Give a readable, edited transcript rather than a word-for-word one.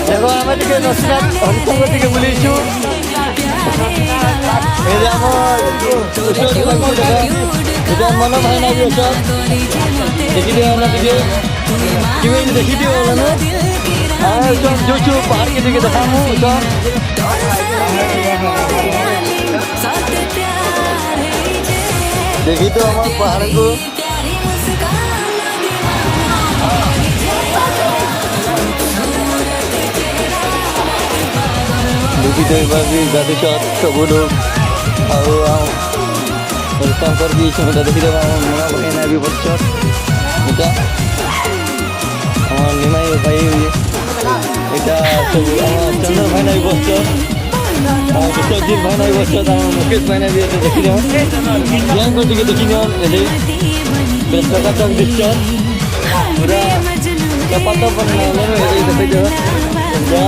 দেখো আমাদেরকে নসিরাত হরিসঙ্গ থেকে বলেছু এটা মনে হয় না যে সব দেখি দিয়ে আমাদেরকে কিভাবে দেখি দিয়ে বলো না সব જોશું पहाड़ के दिखे दिखाऊं सब देखी तो हमारे पहाड़ को देखी तो भी गाड़ी शॉट सब लोग और शंकर भी इसमें देखी तो मेरा भाई ना भी बहुत शॉट এটা আমার নিমাই ভাই এটা সব আমার চন্দ্র ভাই নাই বসছে আমার বিশ্বজিৎ ভাই নাই বসছে আমার মুকেশ ভাই নাই এটা দেখি না জ্ঞান করতে গিয়ে দেখি না এদের বেশ টাকাটাক দিচ্ছে পুরা চাপাটা বানানো এই দেখে যা যা